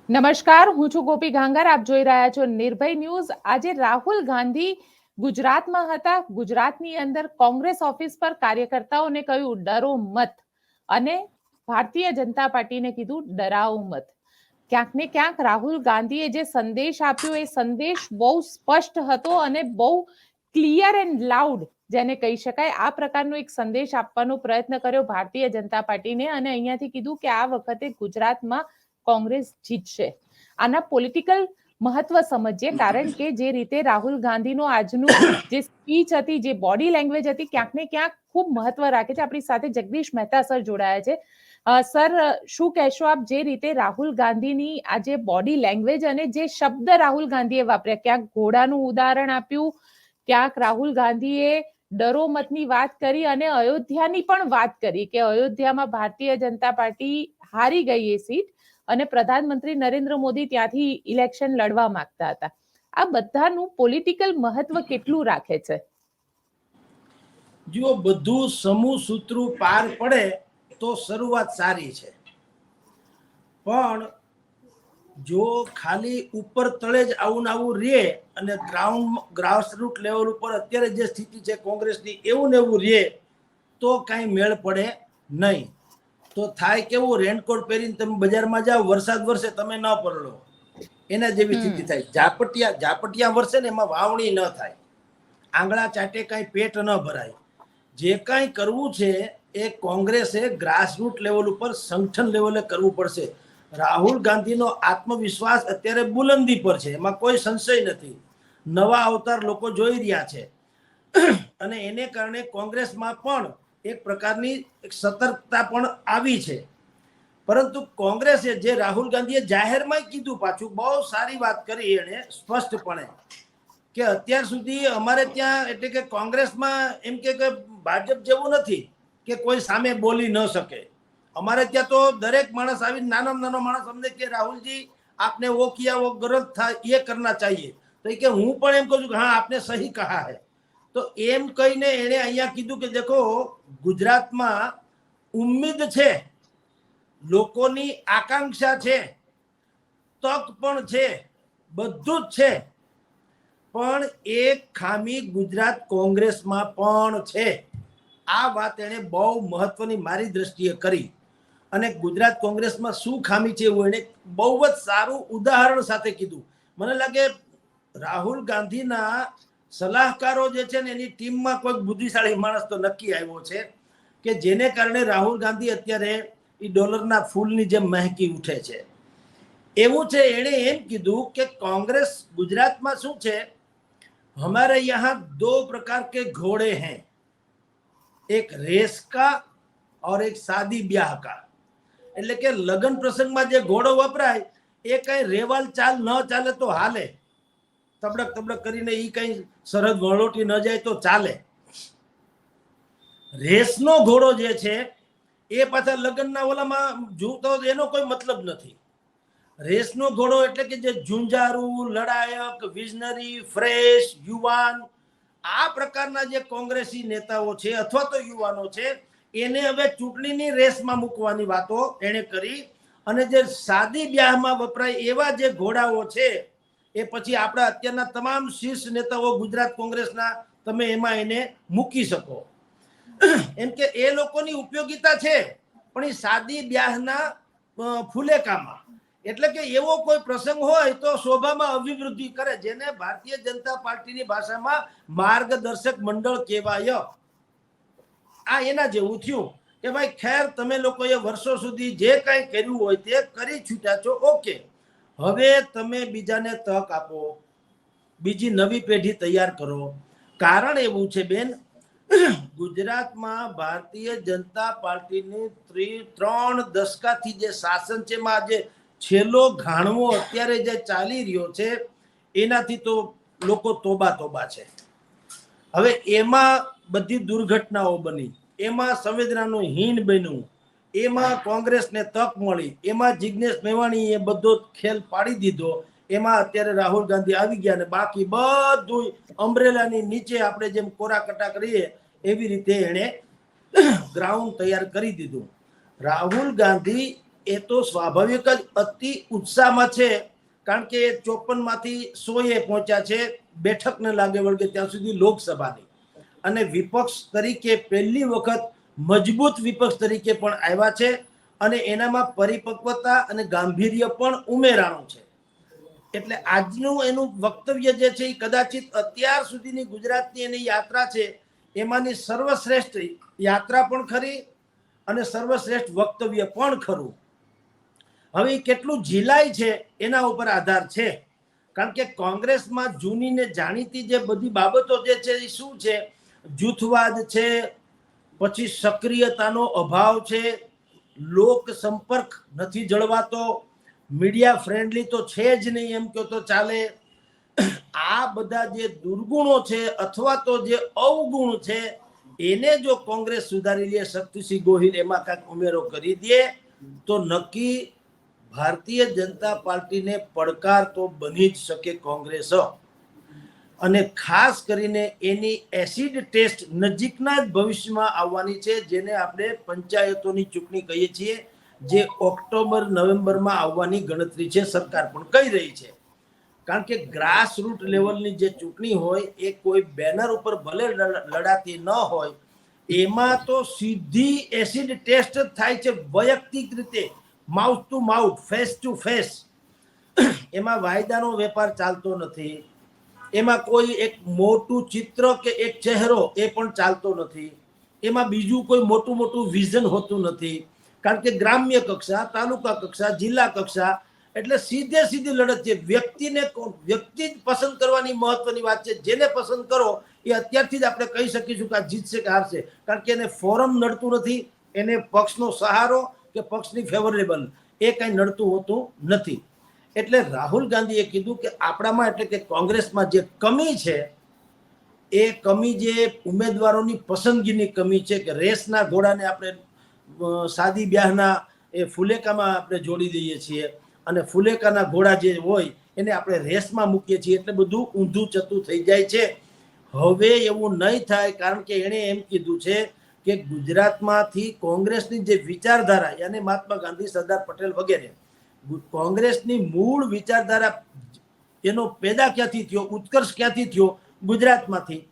નમસ્કાર, હું છું ગોપી ગાંગર. આપ જોઈ રહ્યા છો નિર્ભય ન્યૂઝ. આજે રાહુલ ગાંધી ગુજરાતમાં હતા. ગુજરાતની અંદર કોંગ્રેસ ઓફિસ પર કાર્યકર્તાઓને કહ્યું ડરો મત, અને ભારતીય જનતા પાર્ટીને કીધું ડરાવો મત. ક્યાંક ને ક્યાંક રાહુલ ગાંધીએ જે સંદેશ આપ્યો એ સંદેશ બહુ સ્પષ્ટ હતો અને બહુ ક્લિયર એન્ડ લાઉડ જેને કહી શકાય, આ પ્રકારનો એક સંદેશ આપવાનો પ્રયત્ન કર્યો ભારતીય જનતા પાર્ટીને. અને અહીંયાથી કીધું કે આ વખતે ગુજરાતમાં કોંગ્રેસ જીતશે. આના પોલિટિકલ મહત્વ સમજીએ, કારણ કે જે રીતે રાહુલ ગાંધીનો આજનું જે સ્પીચ હતી, જે બોડી લેંગ્વેજ હતી, ક્યાંક ને ક્યાંક ખૂબ મહત્વ રાખે છે. આપણી સાથે જગદીશ મહેતા સર જોડાયા છે. સર, શું કહેશો આપ, જે રીતે રાહુલ ગાંધીની આજે બોડી લેંગ્વેજ અને જે શબ્દ રાહુલ ગાંધીએ વાપર્યા, ક્યાંક ઘોડાનું ઉદાહરણ આપ્યું, ક્યાંક રાહુલ ગાંધીએ ડરો મતની વાત કરી અને અયોધ્યાની પણ વાત કરી કે અયોધ્યામાં ભારતીય જનતા પાર્ટી હારી ગઈ એ સીટ અને પ્રધાનમંત્રી નરેન્દ્ર મોદી ત્યાંથી ઇલેક્શન લડવા માંગતા હતા. આ બધાનું પોલિટિકલ મહત્વ કેટલું રાખે છે? જો બધું સમૂહ સૂત્રું પાર પડે તો શરૂઆત સારી છે, પણ જો ખાલી ઉપર તળે જ આવું રે અને ગ્રાસરૂટ લેવલ ઉપર અત્યારે જે સ્થિતિ છે કોંગ્રેસની એવું ને એવું રે તો કાંઈ મેળ પડે નહીં. તો થાય કેવું, રેનકોટ પહેરીને તમે બજારમાં જાઓ, વરસાદ વરસે તમે ન પરલો, એના જેવી સ્થિતિ થાય. ઝાપટિયા વરસે ને એમાં વાવણી ન થાય, આંગળા ચાટે કાંઈ પેટ ન ભરાય. જે કાંઈ કરવું છે એ કોંગ્રેસે ગ્રાસરૂટ લેવલ ઉપર સંગઠન લેવલે કરવું પડશે. રાહુલ ગાંધીનો આત્મવિશ્વાસ અત્યારે બુલંદી પર છે, એમાં કોઈ સંશય નથી. નવા અવતાર લોકો જોઈ રહ્યા છે અને એને કારણે કોંગ્રેસમાં પણ એક પ્રકારની સતર્કતા પણ આવી છે. પરંતુ કોંગ્રેસે જે રાહુલ ગાંધીએ જાહેરમાં કીધું, પાછું બહુ સારી વાત કરી એણે સ્પષ્ટપણે, કે અત્યાર સુધી અમારે ત્યાં એટલે કે કોંગ્રેસમાં એમ કે ભાજપ જેવું નથી કે કોઈ સામે બોલી ન શકે. અમારે ત્યાં તો દરેક માણસ આવી, નાનો માણસ અમને કે રાહુલજી આપને વો કિયા વો ગલત था ये करना चाहिए, તો કે હું પણ એમ કહું છું કે હા આપને સહી કહા હૈ. તો એમ કહીને એણે અહીંયા કીધું કે દેખો, ગુજરાતમાં ઉમ્મીદ છે, લોકોની આકાંક્ષા છે, તક પણ છે, બધું જ છે, પણ એક ખામી ગુજરાત કોંગ્રેસમાં પણ છે. આ વાત એણે બહુ મહત્વની મારી દ્રષ્ટિએ કરી. અને ગુજરાત કોંગ્રેસમાં શું ખામી છે એવું એણે બહુ જ સારું ઉદાહરણ સાથે કીધું. મને લાગે રાહુલ ગાંધીના સલાહકારો જે છે ને એની ટીમમાં કોઈ બુદ્ધિશાળી માણસ તો નક્કી આવ્યો છે, કે જેને કારણે રાહુલ ગાંધી અત્યારે એ ડોલરના ફૂલની જેમ મહેકી ઉઠે છે. એવું છે, એણે એમ કીધું કે કોંગ્રેસ ગુજરાતમાં શું છે, हमारे यहाँ दो प्रकार के घोड़े हैं, एक रेस का और एक शादी ब्याह का. એટલે કે લગ્ન પ્રસંગમાં જે ઘોડો વપરાય એ કઈ રેવાલ ચાલ ન ચાલે તો હાલે, તબડક તબડક કરીને એ કઈ સરહદ વળોટી ન જાય તો ચાલે. રેસનો ઘોડો જે છે એ પાછા લગ્નના ઓલામાં જોતો એનો કોઈ મતલબ નથી. રેસનો ઘોડો એટલે કે જે ઝુંઝારુ, લડાયક, વિઝનરી, ફ્રેશ, યુવાન, આ પ્રકારના જે કોંગ્રેસી નેતાઓ છે અથવા તો યુવાનો છે, એને હવે ચૂંટણીની રેસમાં મૂકવાની વાતો એને કરી. અને જે શાદી બ્યાહમાં વપરાય એવા જે ઘોડાઓ છે એ પછી આપણા અત્યારના તમામ શીર્ષ નેતાઓ ગુજરાત કોંગ્રેસના તમે એમાં એને મૂકી શકો. એમ કે એ લોકોની ઉપયોગિતા છે, પણ એ શાદી બ્યાહના ફુલેકામાં, એટલે કે એવો કોઈ પ્રસંગ હોય તો શોભામાં અભિવૃદ્ધિ કરે, જેને ભારતીય જનતા પાર્ટીની ભાષામાં માર્ગદર્શક મંડળ કહેવાય. આ એના જેવું થયું કે ભાઈ ખેર, તમે લોકોએ વર્ષો સુધી જે કાંઈ કર્યું હોય તે કરી છૂટ્યા છો, ઓકે, હવે તમે બીજાને તક આપો, બીજી નવી પેઢી તૈયાર કરો. કારણ એવું છે બેન, ગુજરાતમાં ભારતીય જનતા પાર્ટીની 3 દશકાથી જે શાસન છે, એમાં જે છેલ્લો ઘાણવો અત્યારે જે ચાલી રહ્યો છે એનાથી તો લોકો તોબા છે. હવે એમાં બધી દુર્ઘટનાઓ બની, એમાં સંવેદનાનું હીન બન્યું, એમાં કોંગ્રેસને તક મળી, એમાં જિગ્નેશ મેવાણીએ બધો ખેલ પાડી દીધો, એમાં અત્યારે રાહુલ ગાંધી આવી ગયા, ને બાકી બધું અમ્બ્રેલાની નીચે આપણે જેમ કોરા કટા કરીએ એવી રીતે એણે ગ્રાઉન્ડ તૈયાર કરી દીધું. રાહુલ ગાંધી એ તો સ્વાભાવિક જ અતિ ઉત્સાહમાં છે, કારણ કે 54 માંથી 100 પહોંચ્યા છે બેઠકને લાગે વળગે ત્યાં સુધી લોકસભાની, અને વિપક્ષ તરીકે પહેલી વખત મજબૂત વિપક્ષ તરીકે પણ આવ્યા છે, અને એનામાં પરિપક્વતા અને ગાંભીર્ય પણ ઉમેરાણું છે. એટલે આજનું એનું વક્તવ્ય જે છે એ કદાચિત અત્યાર સુધીની ગુજરાતની એની યાત્રા છે એમાંની સર્વશ્રેષ્ઠ યાત્રા પણ ખરી અને સર્વશ્રેષ્ઠ વક્તવ્ય પણ ખરું. હવે કેટલું ઝીલાય છે એના ઉપર આધાર છે, કારણ કે કોંગ્રેસમાં જૂની ને જાણીતી જે બધી બાબતો જે છે એ શું છે, જૂથવાદ છે, પછી સક્રિયતાનો અભાવ છે, લોક સંપર્ક નથી જળવાતો, મીડિયા ફ્રેન્ડલી તો છે જ નહીં એમ કહો તો ચાલે. આ બધા જે દુર્ગુણો છે અથવા તો જે અવગુણ છે એને જો કોંગ્રેસ સુધારી લે, શક્તિસિંહ ગોહિલ એમાં કાંઈક ઉમેરો કરી દે તો નક્કી ભારતીય જનતા પાર્ટીને પડકાર તો બની જ શકે કોંગ્રેસ. અને ખાસ કરીને એની એસિડ ટેસ્ટ નજીકના જ ભવિષ્યમાં આવવાની છે, જેને આપણે પંચાયતોની ચૂંટણી કહીએ છીએ, જે ઓક્ટોબર નવેમ્બરમાં આવવાની ગણતરી છે, સરકાર પણ કહી રહી છે. કારણ કે ગ્રાસ રૂટ લેવલની જે ચૂંટણી હોય એ કોઈ બેનર ઉપર ભલે લડાતી ન હોય, એમાં તો સીધી એસિડ ટેસ્ટ જ થાય છે, વૈયક્તિક રીતે, mouth to mouth, face to face. એમાં વાયદાનો વેપાર ચાલતો નથી, એમાં કોઈ એક મોટું ચિત્ર કે એક ચહેરો એ પણ ચાલતો નથી, એમાં બીજું કોઈ મોટું મોટું વિઝન હોતું નથી, કારણ કે ગ્રામ્ય કક્ષા, તાલુકા કક્ષા, જિલ્લા કક્ષા, એટલે સીધે સીધી લડત છે. વ્યક્તિ જ પસંદ કરવાની મહત્વની વાત છે. જેને પસંદ કરો એ અત્યારથી જ આપણે કહી શકીશું કે આ જીતશે કે હારશે, કારણ કે એને ફોરમ નડતું નથી, એને પક્ષનો સહારો કે પક્ષની ફેવરેબલ એ કઈ નડતું હોતું નથી. એટલે રાહુલ ગાંધીએ કીધું કે આપણામાં, એટલે કે કોંગ્રેસમાં જે કમી છે એ કમી જે ઉમેદવારોની પસંદગીની કમી છે, કે રેસના ઘોડાને આપણે સાદી બ્યાહના એ ફુલેકામાં આપણે જોડી દઈએ છીએ, અને ફુલેકાના ઘોડા જે હોય એને આપણે રેસમાં મૂકીએ છીએ, એટલે બધું ઊંધું ચતું થઈ જાય છે. હવે એવું નહીં થાય, કારણ કે એણે એમ કીધું છે કે ગુજરાતમાંથી કોંગ્રેસની જે વિચારધારા, યાની મહાત્મા ગાંધી, સરદાર પટેલ વગેરે, કોંગ્રેસની મૂળ વિચારધારા એનો પેદા ક્યાંથી થયો, ઉત્કર્ષ ક્યાંથી થયો, ગુજરાતમાંથી.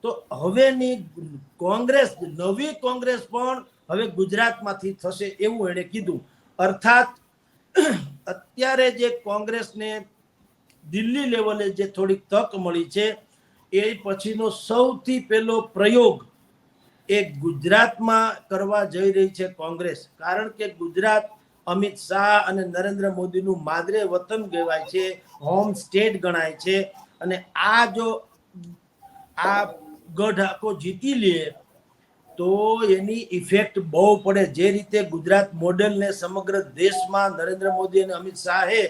તો હવેની કોંગ્રેસ, નવી કોંગ્રેસ પણ હવે ગુજરાતમાંથી થશે એવું એણે કીધું. અર્થાત અત્યારે જે કોંગ્રેસને દિલ્હી લેવલે જે થોડીક તક મળી છે એ પછીનો સૌથી પહેલો પ્રયોગ એ ગુજરાતમાં કરવા જઈ રહી છે કોંગ્રેસ. કારણ કે ગુજરાત અમિત શાહ અને નરેન્દ્ર મોદીનું માદરે વતન કહેવાય છે, હોમ સ્ટેટ ગણાય છે, અને આ જો આ ગઢ આખો જીતી લે તો એની ઇફેક્ટ બહુ પડે. જે રીતે ગુજરાત મોડેલને સમગ્ર દેશમાં નરેન્દ્ર મોદી અને અમિત શાહે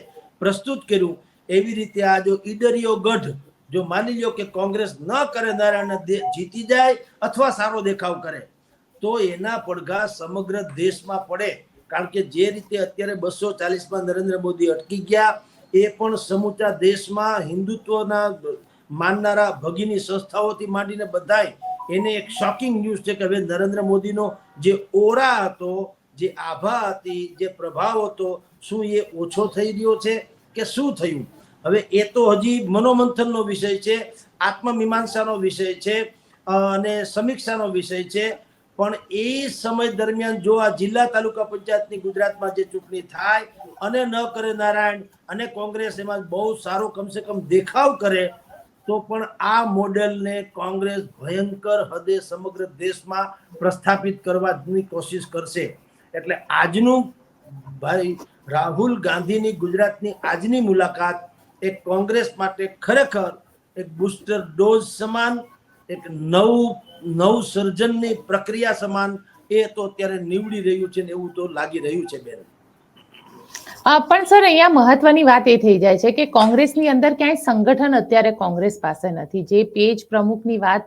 પ્રસ્તુત કર્યું, એવી રીતે આ જો ઈડરિયો ગઢ જો માની લ્યો કે કોંગ્રેસ ન કરે, નારાયણ જીતી જાય અથવા સારો દેખાવ કરે, તો એના પડઘા સમગ્ર દેશમાં પડે. કારણ કે જે રીતે અત્યારે 240માં નરેન્દ્ર મોદી અટકી ગયા, એ પણ સમૂચા દેશમાં હિન્દુત્વના માનનારા ભગીની સંસ્થાઓથી માંડીને બધાય એને એક શોકિંગ ન્યૂઝ છે કે હવે નરેન્દ્ર મોદીનો જે ઓરા હતો, જે આભા હતી, જે પ્રભાવ હતો, શું એ ઓછો થઈ રહ્યો છે કે શું થયું? હવે એ તો હજી મનોમંથનનો વિષય છે, આત્મમીમાંસાનો વિષય છે અને સમીક્ષાનો વિષય છે. પણ એ સમય દરમિયાન જો આ જિલ્લા તાલુકા પંચાયતની ગુજરાતમાં જે ચૂંટણી થાય અને ન કરે નારાયણ, અને કોંગ્રેસ એમાં બહુ સારો કમસે કમ દેખાવ કરે, તો પણ આ મોડેલને કોંગ્રેસ ભયંકર હદે સમગ્ર દેશમાં પ્રસ્થાપિત કરવાની કોશિશ કરશે. એટલે આજનું ભાઈ રાહુલ ગાંધીની ગુજરાતની આજની મુલાકાત એક કોંગ્રેસ માટે ખરેખર એક બુસ્ટર ડોઝ સમાન, એક નવ સર્જનની પ્રક્રિયા સમાન એ તો અત્યારે નીવડી રહ્યું છે ને એવું તો લાગી રહ્યું છે બેન. પણ સર, અહીંયા મહત્વની વાત એ થઈ જાય છે કે કોંગ્રેસની અંદર ક્યાંય સંગઠન અત્યારે કોંગ્રેસ પાસે નથી. જે પેજ પ્રમુખની વાત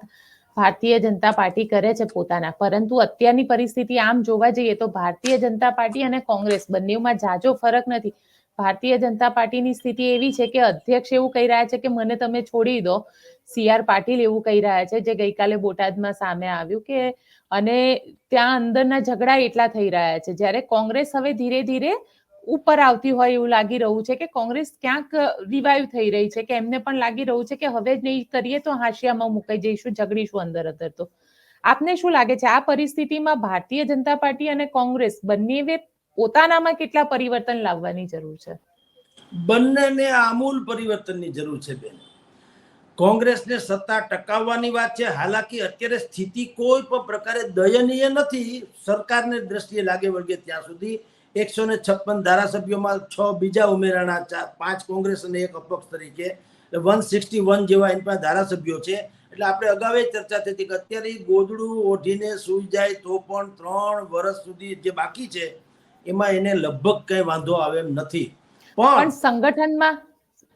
ભારતીય જનતા પાર્ટી કરે છે પોતાના, પરંતુ અત્યારની પરિસ્થિતિ આમ જોવા જઈએ તો ભારતીય જનતા પાર્ટી અને કોંગ્રેસ બંનેમાં ઝાઝો ફરક નથી. ભારતીય જનતા પાર્ટીની સ્થિતિ એવી છે કે અધ્યક્ષ એવું કહી રહ્યા છે કે મને તમે છોડી દો. CR પાટીલ એવું કહી રહ્યા છે, જે ગઈકાલે બોટાદમાં સામે આવ્યું કે અને ત્યાં અંદરના ઝઘડા એટલા થઈ રહ્યા છે, જ્યારે કોંગ્રેસ હવે ધીરે ધીરે ઉપર આવતી હોય એવું લાગી રહ્યું છે કે કોંગ્રેસ ક્યાંક રિવાઈવ થઈ રહી છે, કે એમને પણ લાગી રહ્યું છે કે હવે નહીં કરીએ તો હાશિયામાં મુકાઈ જઈશું, ઝઘડીશું અંદર અંદર. તો આપને શું લાગે છે આ પરિસ્થિતિમાં ભારતીય જનતા પાર્ટી અને કોંગ્રેસ બંને પોતાનામાં કેટલા પરિવર્તન લાવવાની જરૂર છે? બંનેને આમૂલ પરિવર્તનની જરૂર છે બેન. કોંગ્રેસને સત્તા ટકાવવાની વાત છે. હાલાકી અત્યારે સ્થિતિ કોઈ પણ પ્રકારે દયનીય નથી. સરકારની દ્રષ્ટિએ લાગે વળગે ત્યાં સુધી 156 ધારાસભ્યોમાં 6 બીજા ઉમેરાણા, 5 કોંગ્રેસ અને 1 અપક્ષ તરીકે 161 જેવા એની પાસે ધારાસભ્યો છે. એટલે આપણે અગાઉ ચર્ચા થઈ હતી કે અત્યારે ગોદડું ઓઢીને સૂઈ જાય તો પણ 3 વર્ષ સુધી જે બાકી છે એમાં એને લગભગ કઈ વાંધો આવે એમ નથી. પણ સંગઠનમાં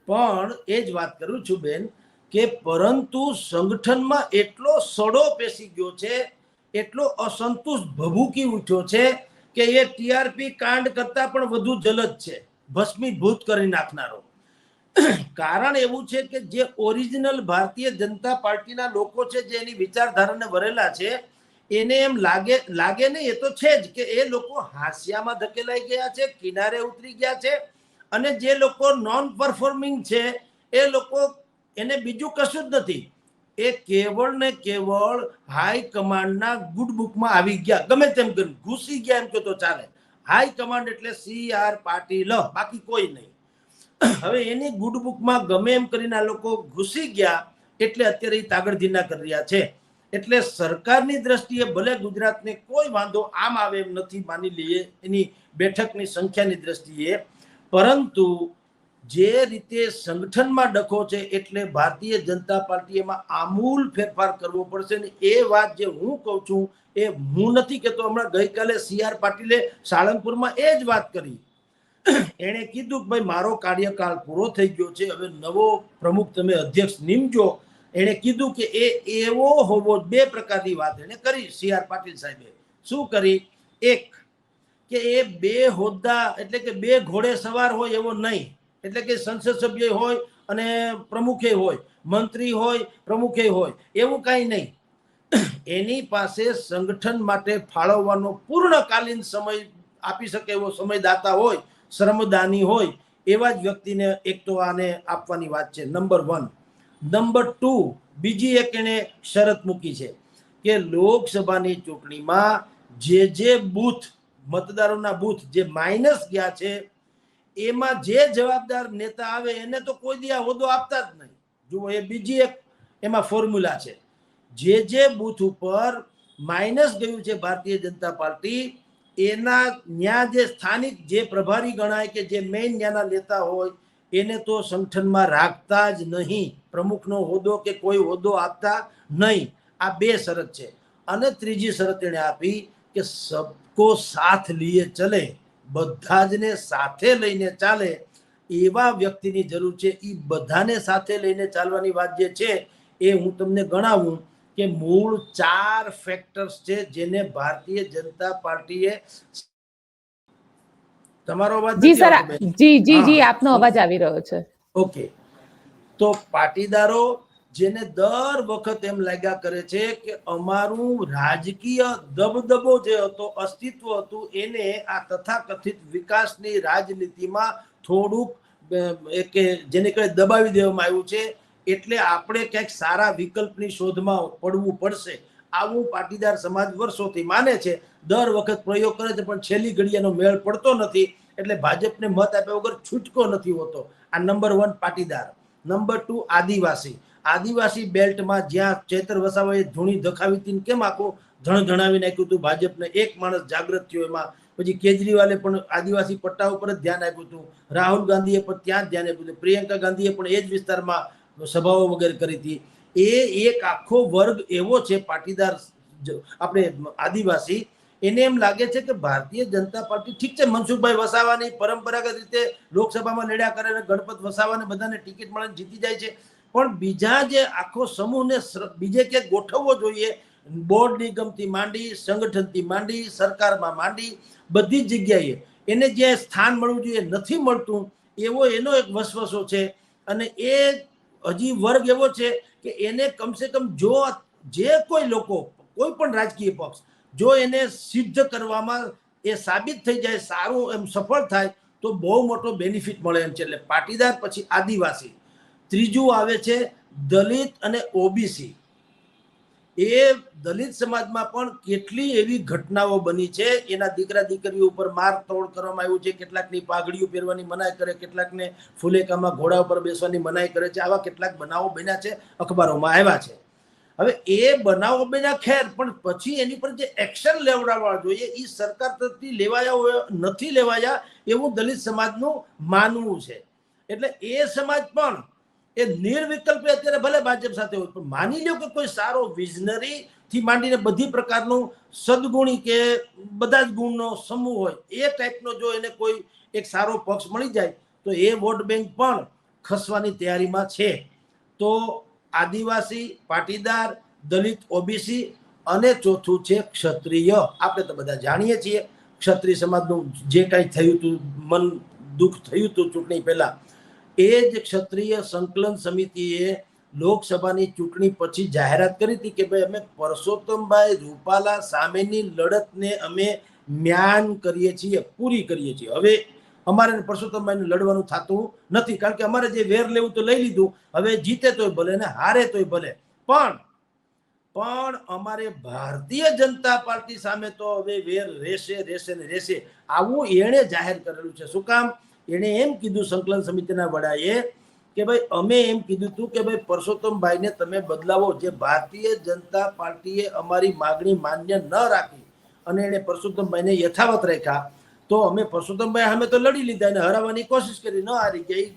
પણ એ જ વાત કરું છું બેન કે પરંતુ સંગઠનમાં એટલો સડો પેસી ગયો છે, એટલો અસંતોષ ભભૂકી ઉઠ્યો છે કે એ TRP કાંડ કરતા પણ વધુ જલદ છે, ભસ્મીભૂત કરી નાખનારો. કારણ એવું છે કે જે ઓરિજિનલ ભારતીય જનતા પાર્ટીના લોકો છે, જે એની વિચારધારાને વરેલા છે, એને એમ લાગે નહીં, એ તો છે જ કે એ લોકો હાસ્યામાં ધકેલાઈ ગયા છે, કિનારે ઉતરી ગયા છે. અને જે લોકો નોન પરફોર્મિંગ છે એ લોકો એને બીજું કશું જ નથી, એ કેવળ ને કેવળ હાઈકમાન્ડના ગુડ બુકમાં આવી ગયા, ગમે તેમ કરી ઘૂસી ગયા એમ કે તો ચાલે. હાઈકમાન્ડ એટલે CR પાટીલ, બાકી કોઈ નહીં. હવે એની ગુડ બુકમાં ગમે એમ કરીને આ લોકો ઘૂસી ગયા એટલે અત્યારે એ તાગડધીના કરી રહ્યા છે. એટલે સરકારની દ્રષ્ટિએ ભલે ગુજરાતને કોઈ વાંધો આમ આવે એમ નથી, માની લઈએ એની બેઠકની સંખ્યાની દ્રષ્ટિએ, પરંતુ જે રીતે સંગઠનમાં ડખો છે એટલે ભારતીય જનતા પાર્ટી એમાં આમૂલ ફેરફાર કરવો પડશે. ને એ વાત જે હું કહું છું એ હું નથી કહેતો. હમણાં ગઈકાલે CR પાટીલે સાળંગપુરમાં એ જ વાત કરી. એણે કીધું કે ભાઈ મારો કાર્યકાળ પૂરો થઈ ગયો છે, હવે નવો પ્રમુખ તમે અધ્યક્ષ નીમજો. એણે કીધું કે એ એવો હોવો, 2 પ્રકારની વાત એને કરી. CR પાટીલ સાહેબે શું કરી? એક કે એ 2 હોદ્દા એટલે કે 2 ઘોડે સવાર હોય એવો નહીં, એટલે કે સંસદ સભ્ય હોય અને પ્રમુખે હોય, મંત્રી હોય પ્રમુખે હોય, એવું કાંઈ નહીં. એની પાસે સંગઠન માટે ફાળવવાનો પૂર્ણકાલીન સમય આપી શકે એવો સમયદાતા હોય, શ્રમદાની હોય, એવા જ વ્યક્તિને એક તો આને આપવાની વાત છે, નંબર 1. નંબર 2, બીજી એક એને શરત મૂકી છે કે લોકસભાની ચૂંટણીમાં જે બૂથ, મતદારોના બૂથ જે માઇનસ ગયા છે, એમાં જે જવાબદાર નેતા આવે એને તો કોઈ દી આ હોદ્દો આપતા જ નહીં. જુઓ, એ બીજી એક એમાં ફોર્મ્યુલા છે. જે બૂથ ઉપર માઇનસ ગયું છે ભારતીય જનતા પાર્ટી, એના ન્યા જે સ્થાનિક જે પ્રભારી ગણાય કે જે મેઇન ન્યાના નેતા હોય એને તો સંગઠનમાં રાખતા જ નહીં, પ્રમુખનો હોદ્દો કે કોઈ હોદ્દો આપતા નહીં. આ 2 શરત છે. અને ત્રીજી શરત એને આપી કે સબકો સાથ લીએ ચલે, બધા જ ને સાથે લઈને ચાલે એવા વ્યક્તિની જરૂર છે. એ બધાને સાથે લઈને ચાલવાની વાત જે છે એ હું તમને ગણાવું કે મૂળ 4 ફેક્ટર્સ છે જેને ભારતીય જનતા પાર્ટીએ. તમારો અવાજ જી સર, જી આપનો અવાજ આવી રહ્યો છે. ઓકે, તો પાટીદારો જેને દર વખત એમ લાગ્યા કરે છે કે અમારું રાજકીય દબદબો જે હતો, અસ્તિત્વ હતું, એને આ તથાકથિત વિકાસની રાજનીતિમાં થોડુંક જેને કહેવાય દબાવી દેવામાં આવ્યું છે, એટલે આપણે ક્યાંક સારા વિકલ્પની શોધમાં પડવું પડશે. આવું પાટીદાર સમાજ વર્ષોથી માને છે. દર વખત પ્રયોગ કરે છે પણ છેલ્લી ઘડીએનો મેળ પડતો નથી, એટલે ભાજપને મત આપ્યા વગર છૂટકો નથી હોતો. આ નંબર 1 પાટીદાર. નંબર 2 આદિવાસી. આદિવાસી બેલ્ટમાં જ્યાં ચેતર વસાવાએ ધૂણી ધખાવી હતી, કેમ આખું ધણધણાવી નાખ્યું હતું ભાજપને, એક માણસ જાગૃત થયો એમાં. પછી કેજરીવાલે પણ આદિવાસી પટ્ટા ઉપર જ ધ્યાન આપ્યું હતું, રાહુલ ગાંધીએ પણ ત્યાં જ ધ્યાન આપ્યું હતું, પ્રિયંકા ગાંધીએ પણ એ જ વિસ્તારમાં સભાઓ વગેરે કરી હતી. એ એક આખો વર્ગ એવો છે પાટીદાર, આપણે આદિવાસી, એને એમ લાગે છે કે ભારતીય જનતા પાર્ટી ઠીક છે, મનસુખભાઈ વસાવાની પરંપરાગત રીતે લોકસભામાં લડ્યા કરે અને ગણપત વસાવાને બધાને ટિકિટ મળે જીતી જાય છે, પણ બીજા જે આખો સમૂહને બીજે ક્યાંક ગોઠવવો જોઈએ, બોર્ડ નિગમથી માંડી, સંગઠનથી માંડી, સરકારમાં માંડી, બધી જ જગ્યાએ એને જે સ્થાન મળવું જોઈએ નથી મળતું, એવો એનો એક વસવસો છે. અને એ હજી વર્ગ એવો છે કે એને કમસે કમ જો જે કોઈ લોકો, કોઈ પણ રાજકીય પક્ષ જો એને સિદ્ધ કરવામાં એ સાબિત થઈ જાય, સારું એમ સફળ થાય તો બહુ મોટો બેનિફિટ મળે એમ છે. એટલે પાટીદાર, પછી આદિવાસી, ત્રીજું આવે છે દલિત અને ઓબીસી. એ દલિત સમાજમાં પણ કેટલી એવી ઘટનાઓ બની છે. એના દીકરા દીકરીઓ ઉપર માર તોડ કરવામાં આવ્યું છે, કેટલાકની પાઘડીઓ પહેરવાની મનાઈ કરે, કેટલાકને ફુલેકામાં ઘોડા ઉપર બેસવાની મનાઈ કરે છે. આવા કેટલાક બનાવો બન્યા છે, અખબારોમાં આવ્યા છે. હવે એ બનાવો બન્યા ખેર, પણ પછી એની પર જે એક્શન લેવડાવવા જોઈએ એ સરકાર તરફથી લેવાયા નથી લેવાયા, એવું દલિત સમાજનું માનવું છે. એટલે એ સમાજ પણ એ નિર્વિકલ્પે અત્યારે ભલે ભાજપ સાથે હોય, પણ માની લો કે કોઈ સારો વિઝનરી થી માંડીને બધી પ્રકારનું સદગુણી કે બધા જ ગુણનો સમૂહ હોય, એ ટાઈપનો જો એને કોઈ એક સારો પક્ષ મળી જાય તો એ વોટ બેંક પણ ખસવાની તૈયારીમાં છે. તો આદિવાસી, પાટીદાર, દલિત, ઓબીસી અને ચોથું છે ક્ષત્રિય. આપણે તો બધા જાણીએ છીએ ક્ષત્રિય સમાજનું જે કાંઈ થયું હતું, મન દુઃખ થયું હતું ચૂંટણી પહેલા, એ જ ક્ષત્રિય સંકલન સમિતિએ લોકસભાની ચૂંટણી પછી જાહેરાત કરી હતી કે ભાઈ અમે પરસોત્તમભાઈ રૂપાલા સામેની લડતને અમે મ્યાન કરીએ છીએ, પૂરી કરીએ છીએ. હવે અમારે પરસોત્તમભાઈને લડવાનું થતું નથી, કારણ કે અમારે જે વેર લેવું તો લઈ લીધું, હવે જીતે તોય ભલે ને હારે તોય ભલે, પણ અમારે ભારતીય જનતા પાર્ટી સામે તો હવે વેર રહેશે ને રહેશે. આવું એણે જાહેર કરેલું છે. શું કામ? એણે એમ કીધું સંકલન સમિતિના વડાએ કે ભાઈ અમે એમ કીધું હતું કે ભાઈ પરસોત્તમભાઈને તમે બદલાવો. જે ભારતીય જનતા પાર્ટીએ અમારી માગણી માન્ય ન રાખી અને એને પરસોત્તમભાઈને યથાવત રાખ્યા, તો અમે પરસોત્તમભાઈ સામે તો લડી લીધા અને હરાવવાની કોશિશ કરી, ન હારી ગયા,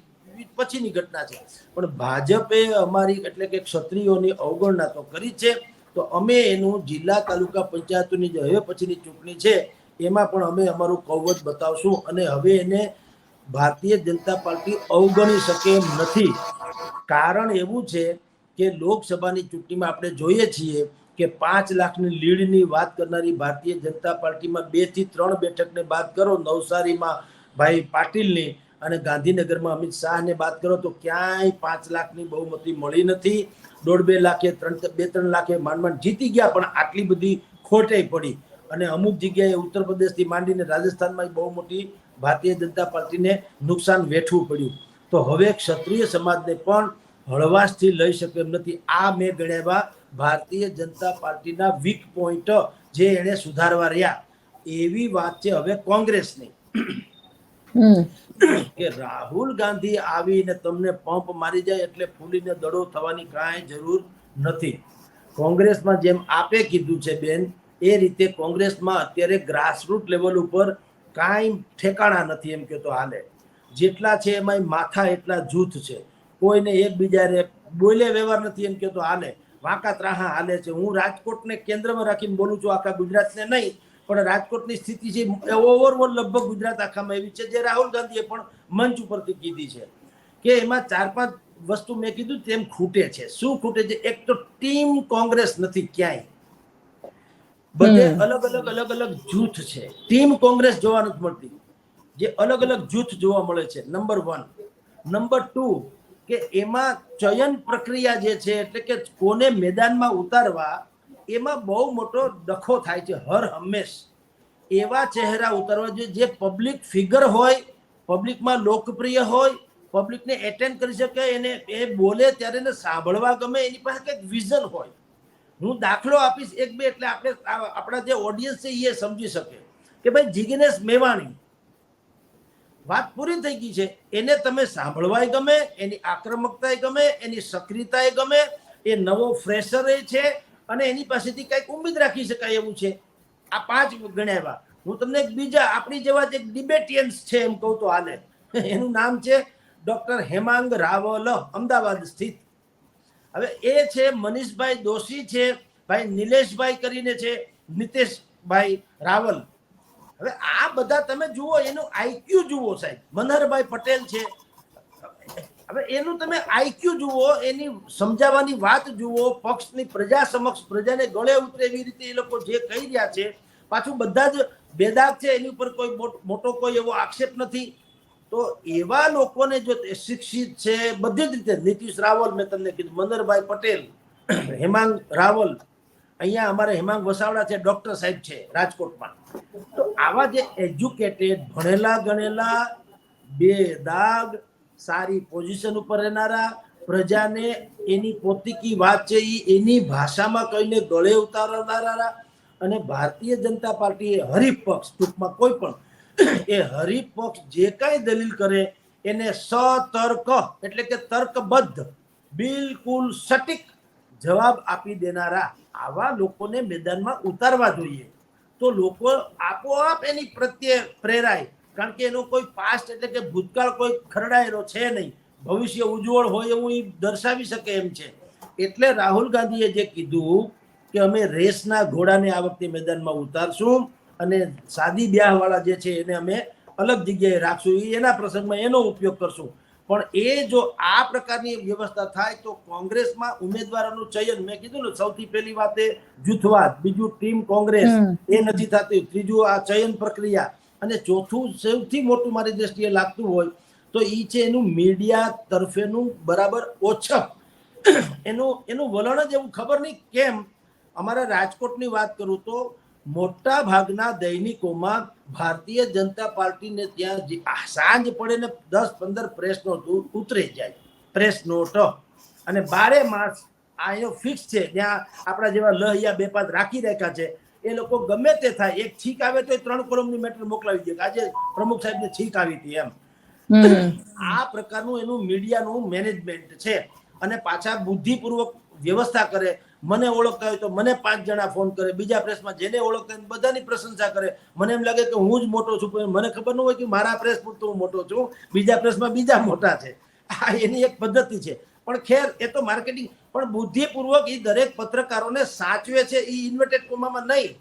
પછીની ઘટના છે. પણ ભાજપે અમારી એટલે કે ક્ષત્રિયોની અવગણના તો કરી છે. તો અમે એનું જિલ્લા તાલુકા પંચાયતોની જે હવે પછીની ચૂંટણી છે એમાં પણ અમે અમારું કૌવત બતાવશું. અને હવે એને ભારતીય જનતા પાર્ટી અવગણી શકે એમ નથી. કારણ એવું છે કે લોકસભાની ચૂંટણીમાં આપણે જોઈએ છીએ કે 5 લાખની લીડની વાત કરનારી ભારતીય જનતા પાર્ટીમાં 2 થી 3 બેઠકને બાદ કરો, નવસારીમાં ભાઈ પાટીલની અને ગાંધીનગરમાં અમિત શાહને બાદ કરો તો ક્યાંય 5 લાખની બહુમતી મળી નથી. 1.5-2 લાખે 2-3 લાખે માંડ જીતી ગયા, પણ આટલી બધી ખોટે પડી. અને અમુક જગ્યાએ ઉત્તર પ્રદેશથી માંડીને રાજસ્થાનમાં બહુ મોટી ભારતીય જનતા પાર્ટીને નુકસાન વેઠવું પડ્યું. તો હવે ક્ષત્રિય સમાજને પણ હળવાશથી લઈ શકે એમ નથી. આ મેં ગણ્યા ભારતીય જનતા પાર્ટીના વીક પોઈન્ટ જે એને સુધારવા રહ્યા. એવી વાત છે હવે કોંગ્રેસની કે રાહુલ ગાંધી આવીને તમને પંપ મારી જાય એટલે ફૂલીને દડો થવાની કાંઈ જરૂર નથી. કોંગ્રેસમાં જેમ આપે કીધું છે બેન, એ રીતે કોંગ્રેસમાં અત્યારે ગ્રાસરૂટ લેવલ ઉપર કાંઈ ઠેકાણા નથી એમ કે તો હાલે. જેટલા છે એમાં માથા એટલા જૂથ છે, કોઈને એકબીજાને બોલે વ્યવહાર નથી એમ કે તો હાલે. વાંકા ત્રાહા હાલે છે. હું રાજકોટને કેન્દ્રમાં રાખીને બોલું છું, આખા ગુજરાતને નહીં, પણ રાજકોટની સ્થિતિ છે ઓવરઓલ લગભગ ગુજરાત આખામાં એવી છે, જે રાહુલ ગાંધીએ પણ મંચ ઉપરથી કીધી છે કે એમાં 4-5 વસ્તુ મેં કીધું તેમ ખૂટે છે. શું ખૂટે છે? એક તો ટીમ કોંગ્રેસ નથી ક્યાંય, બધે અલગ અલગ જૂથ છે. ટીમ કોંગ્રેસ જોવા નથી મળતી, જે અલગ અલગ જૂથ જોવા મળે છે. નંબર 1. નંબર 2 કે એમાં ચયન પ્રક્રિયા જે છે, એટલે કે કોને મેદાનમાં ઉતારવા, એમાં બહુ મોટો ડખો થાય છે. હર હંમેશ એવા ચહેરા ઉતારવા જોઈએ જે પબ્લિક ફિગર હોય, પબ્લિકમાં લોકપ્રિય હોય, પબ્લિકને એટેન્ડ કરી શકે, એને એ બોલે ત્યારે એને સાંભળવા ગમે, એની પાસે કંઈક વિઝન હોય. હું દાખલો આપીશ 1-2 એટલે આપણે આપણા જે ઓડિયન્સ છે એ સમજી શકે કે ભાઈ જિગ્નેશ મેવાણી વાત પૂરી થઈ ગઈ છે. એને તમે સાંભળવાય ગમે, એની આક્રમકતા ગમે, એની સક્રિયતા ગમે, એ નવો ફ્રેશર છે અને એની પાસેથી કંઈક ઉમ્મીદ રાખી શકાય એવું છે. આ 5 ગણ્યા. હું તમને એક બીજા આપણી જેવા જે ડિબેટિયન્સ છે એમ કહું તો હાલે. એનું નામ છે ડોક્ટર હેમાંગ રાવલ, અમદાવાદ સ્થિત. હવે એ છે મનીષભાઈ દોશી છે, ભાઈ નિલેશભાઈ કરીને છે, નીતેશભાઈ રાવલ. હવે આ બધા તમે જુઓ, એનું આઈક્યુ જુઓ સાહેબ. મનહરભાઈ પટેલ છે. હવે એનું તમે આઈક્યુ જુઓ, એની સમજાવવાની વાત જુઓ, પક્ષની પ્રજા સમક્ષ પ્રજાને ગળે ઉતરે એવી રીતે એ લોકો જે કહી રહ્યા છે. પાછું બધા જ બેદાગ છે, એની ઉપર કોઈ મોટો કોઈ એવો આક્ષેપ નથી. તો એવા લોકોને જો શિક્ષિત છે બધી જ રીતે, નીતિશ રાવલ મેં તમને કીધું, મંદરભાઈ પટેલ, હેમાંગ રાવલ, અહીંયા અમારે હેમાંગ વસાવડા છે, ડોક્ટર સાહેબ છે રાજકોટમાં. તો આવા જે એજ્યુકેટેડ, ભણેલા ગણેલા, બેદાગ, સારી પોઝિશન ઉપર રહેનારા, પ્રજાને એની પોતીકી વાત છે એની ભાષામાં કહીને ગળે ઉતારનારા, અને ભારતીય જનતા પાર્ટી એ હરીફ પક્ષ, ટૂંકમાં કોઈ પણ એ હરીફ પક્ષ જે કાંઈ દલીલ કરે એને સતર્ક એટલે કે તર્કબદ્ધ, બિલકુલ સટીક જવાબ આપી દેનારા આવા લોકોને મેદાનમાં ઉતારવા જોઈએ. તો લોકો આપોઆપ એની પ્રત્યે પ્રેરાય, કારણ કે એનો કોઈ પાસ્ટ એટલે કે ભૂતકાળ કોઈ ખરડાયેલો છે નહીં, ભવિષ્ય ઉજ્જવળ હોય એવું એ દર્શાવી શકે એમ છે. એટલે રાહુલ ગાંધીએ જે કીધું કે અમે રેસના ઘોડાને આ વખતે મેદાનમાં ઉતારશું અને સાદી બ્યાહ વાળા જે છે એને અમે અલગ જગ્યાએ રાખશું, એના પ્રસંગમાં એનો ઉપયોગ કરશું. પણ એ જો આ પ્રકારની વ્યવસ્થા થાય તો કોંગ્રેસમાં ઉમેદવારોનું ચયન, મેં કીધું ને સૌથી પહેલી વાત એ જૂથવાદ, બીજું ટીમ કોંગ્રેસ એ નથી થતી, ત્રીજું આ ચયન પ્રક્રિયા, અને ચોથું સૌથી મોટું મારી દ્રષ્ટિએ લાગતું હોય તો એ છે એનું મીડિયા તરફેનું બરાબર ઓછપ, એનું વલણ જ એવું. ખબર નહીં કેમ અમારા રાજકોટની વાત કરું તો મોટા ભાગના દૈનિકોમાં ભારતીય જનતા પાર્ટીને ત્યાં સાંજ પડે ને 10-15 પ્રેસ નોટ ઉતરી જાય, પ્રેસ નોટ, અને 12 માસ આ એનો ફિક્સ છે. ત્યાં આપણા જેવા લહિયા બે પાંચ રાખી રાખ્યા છે, એ લોકો ગમે તે થાય, એક છીક આવે તો 3 કોલમની મેટર મોકલાવી દે, આજે પ્રમુખ સાહેબને છીક આવી હતી એમ. આ પ્રકારનું એનું મીડિયાનું મેનેજમેન્ટ છે. અને પાછા બુદ્ધિપૂર્વક વ્યવસ્થા કરે. મને ઓળખતા હોય તો મને 5 જણા ફોન કરે, બીજા પ્રેસમાં જેને ઓળખતા હોય બધાની પ્રશંસા કરે. મને એમ લાગે કે હું જ મોટો છું, પણ મને ખબર ન હોય કે મારા પ્રેસ પૂરતો હું મોટો છું, બીજા પ્રેસમાં બીજા મોટા છે. આ એની એક પદ્ધતિ છે. પણ ખેર એ તો માર્કેટિંગ, પણ બુદ્ધિપૂર્વક એ દરેક પત્રકારોને સાચવે છે, એ ઇન્વર્ટેડ કોમામાં નહીં,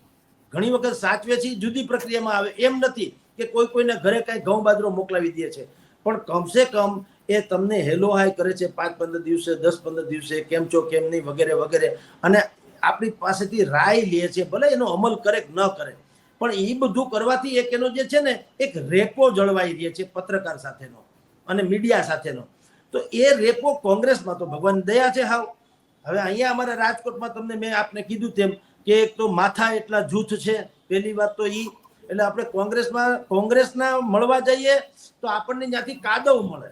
ઘણી વખત સાચવે છે જુદી પ્રક્રિયામાં આવે. એમ નથી કે કોઈને ઘરે કઈ ઘઉં બાજરો મોકલાવી દે છે, પણ કમસે કમ એ તમને હેલો હાય કરે છે 5-15 દિવસે, 10-15 દિવસે, કેમ છો કેમ નહીં વગેરે વગેરે, અને આપણી પાસેથી રાય લે છે. ભલે એનો અમલ કરે કે ન કરે, પણ એ બધું કરવાથી એક એનો જે છે ને એક રેપો જળવાઈ રહે છે પત્રકાર સાથેનો અને મીડિયા સાથેનો. તો એ રેપો કોંગ્રેસમાં તો ભગવાન દયા છે હાવ. હવે અહીંયા અમારા રાજકોટમાં તમને મેં આપને કીધું તેમ કે એક તો માથા એટલા જૂથ છે, પહેલી વાત તો ઈ. એટલે આપણે કોંગ્રેસના મળવા જઈએ તો આપણને ત્યાંથી કાદવ મળે,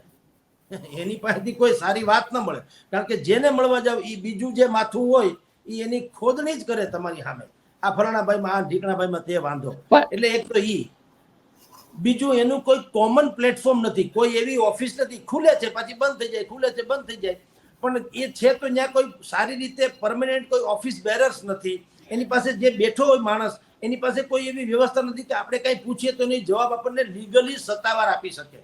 એની પાસેથી કોઈ સારી વાત ન મળે, કારણ કે જેને મળવા જાવ એ બીજું જે માથું હોય એ એની ખોદણી જ કરે તમારી સામે, આ ફલાણા ભાઈમાં, આ ઢીકણા ભાઈમાં તે વાંધો. એટલે એક તો ઈ, બીજું એનું કોઈ કોમન પ્લેટફોર્મ નથી, કોઈ એવી ઓફિસ નથી, ખુલે છે પાછી બંધ થઈ જાય, ખુલે છે બંધ થઈ જાય. પણ એ છે તો ત્યાં કોઈ સારી રીતે પરમેનન્ટ કોઈ ઓફિસ બેરર્સ નથી. એની પાસે જે બેઠો હોય માણસ, એની પાસે કોઈ એવી વ્યવસ્થા નથી કે આપણે કઈ પૂછીએ તો એની જવાબ આપણને લીગલી સત્તાવાર આપી શકે.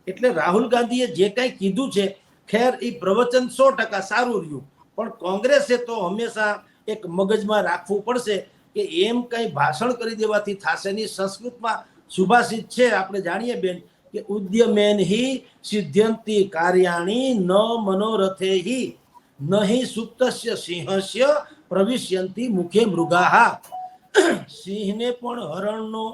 એટલે રાહુલ ગાંધીએ જે કંઈ કીધું છે, ખેર એ પ્રવચન 100% સારું રહ્યું, પણ કોંગ્રેસે તો હંમેશા એક મગજમાં રાખવું પડશે કે એમ કંઈ ભાષણ કરી દેવાથી થશે નહીં. સંસ્કૃતમાં સુભાષિત છે, આપણે જાણીએ બેન, કે ઉદ્યમેન હિ સિદ્ધ્યંતિ કાર્યાણી ન મનોરથે હિ નહીં સુપ્તસ્ય સિંહસ્ય પ્રવિશ્યંતિ મુખે મૃગાહા. સિંહને પણ હરણનો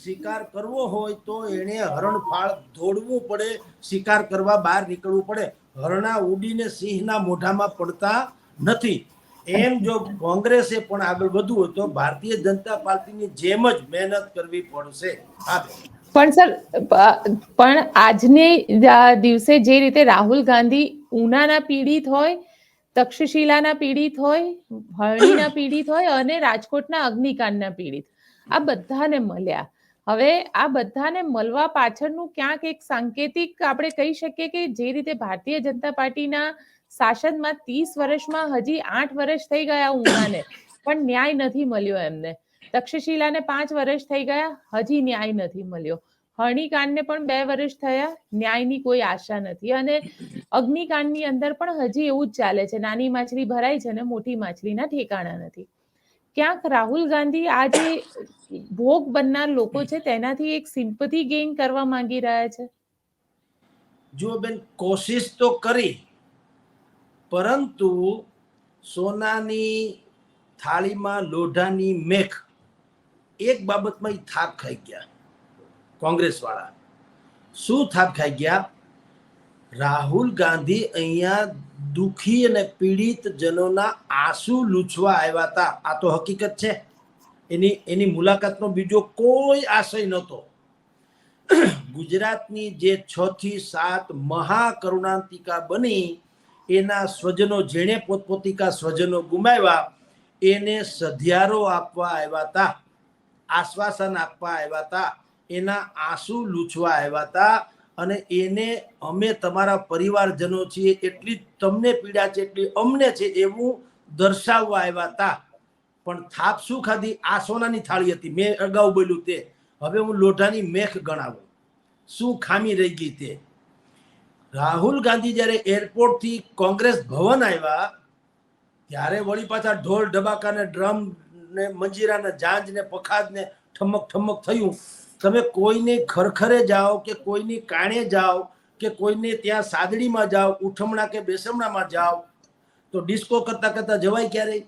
શિકાર કરવો હોય તો એને હરણફાળ દોડવું પડે, શિકાર કરવા બહાર નીકળવું પડે. હરણા ઉડીને સિંહના મોઢામાં પડતા નથી. એમ જો કોંગ્રેસે પણ આગળ વધવું હોય તો ભારતીય જનતા પાર્ટીની જેમ જ મહેનત કરવી પડશે. પણ સર, પણ આજની દિવસે જે રીતે રાહુલ ગાંધી ઉનાના પીડિત હોય, તક્ષશિલાના પીડિત હોય, હરણીના પીડિત હોય અને રાજકોટના અગ્નિકાંડના પીડિત, આ બધાને મળ્યા. હવે આ બધાને મળવા પાછળનું ક્યાંક એક સાંકેતિક આપણે કહી શકીએ કે જે રીતે ભારતીય જનતા પાર્ટીના શાસનમાં 30 વર્ષમાં હજી 8 વર્ષ થઈ ગયા ઉનાને, પણ ન્યાય નથી મળ્યો એમને. તક્ષશિલાને 5 વર્ષ થઈ ગયા, હજી ન્યાય નથી મળ્યો. હરણીકાંડને પણ 2 વર્ષ થયા, ન્યાયની કોઈ આશા નથી. અને અગ્નિકાંડની અંદર પણ હજી એવું જ ચાલે છે, નાની માછલી ભરાય છે ને મોટી માછલીના ઠેકાણા નથી. ક્યાંક રાહુલ ગાંધી આ જે ભોગ બનનાર લોકો છે તેનાથી એક સિમ્પથી ગેઇન કરવા માંગી રહ્યા છે. જો બેન કોશિશ તો કરી, પરંતુ સોનાની થાળીમાં લોઢાની મેખ એક બાબતમાં ઈ થાક ખાઈ ગયા કોંગ્રેસ વાળા. શું થાક ખાઈ ગયા? રાહુલ ગાંધી અહીંયા દુખી અને પીડિત જનોના આંસુ લૂછવા આવ્યા હતા. આ તો હકીકત છે. એની મુલાકાતનો બીજો કોઈ આશય નહોતો. ગુજરાતની જે 6 થી 7 મહાકરુણાંતિકા બની, એના સ્વજનો જેણે પોતપોતિકા સ્વજનો ગુમાવ્યા એને સધિયારો આપવા આવ્યા હતા, આશ્વાસન આપવા આવ્યા હતા, એના આંસુ લૂછવા આવ્યા હતા. અને એને અમે તમારા પરિવારજનો છીએ, એટલી તમને પીડા છે એટલી અમને છે એવું દર્શાવવા આવ્યા હતા. પણ થાપ શું ખાધી? આ સોનાની થાળી હતી. મેં અગાઉ બોલ્યું તે. હવે હું લોઢાની મેખ ગણાવું. શું ખામી રહી ગઈ તે? રાહુલ ગાંધી જ્યારે એરપોર્ટથી કોંગ્રેસ ભવન આવ્યા ત્યારે વળી પાછા ઢોલ ઢબાકા ને ડ્રમ ને મંજીરા ને ઝાંઝ ને પખાજ ને ઠમક ઠમક થયું. તમે કોઈને ખરખરે જાઓ કે કોઈની કાણે જાઓ કે કોઈને ત્યાં સાદડીમાં જાઓ, ઉઠમણા કે બેસમણામાં જાઓ, તો ડિસ્કો કરતા કરતા જવાય ક્યારે?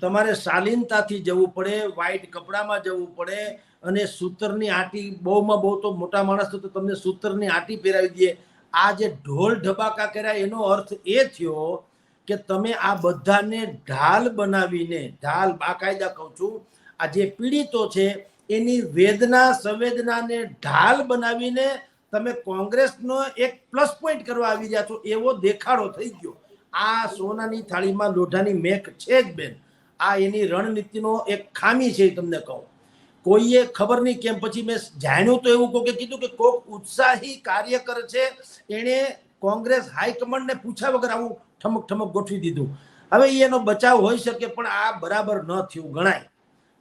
તમારે શાલીનતાથી જવું પડે, વ્હાઈટ કપડામાં જવું પડે, અને સૂતરની આંટી, બહુમાં બહુ તો મોટા માણસ તો તમને સૂતરની આંટી પહેરાવી દે. આ જે ઢોલ ઢબાકા કર્યા એનો અર્થ એ થયો કે તમે આ બધાને ઢાલ બનાવીને, ઢાલ બાકાયદા કહું છું, આ જે પીડિતો છે એની વેદના સંવેદનાને ઢાલ બનાવીને તમે કોંગ્રેસનો એક પ્લસ પોઈન્ટ કરવા આવી રહ્યા છો એવો દેખાડો થઈ ગયો. આ સોનાની થાળીમાં લોઢાની મેખ છે જ બેન. આ એની રણનીતિનો એક ખામી છે. તમને કહું, કોઈએ ખબર નહીં કેમ પછી મેં જાણ્યું તો એવું કોકે કીધું કે કોક ઉત્સાહી કાર્યકર છે, એણે કોંગ્રેસ હાઈકમાન્ડને પૂછ્યા વગર આવું ઠમક ઠમક ગોઠવી દીધું. હવે એનો બચાવ હોઈ શકે, પણ આ બરાબર ન થયું ગણાય.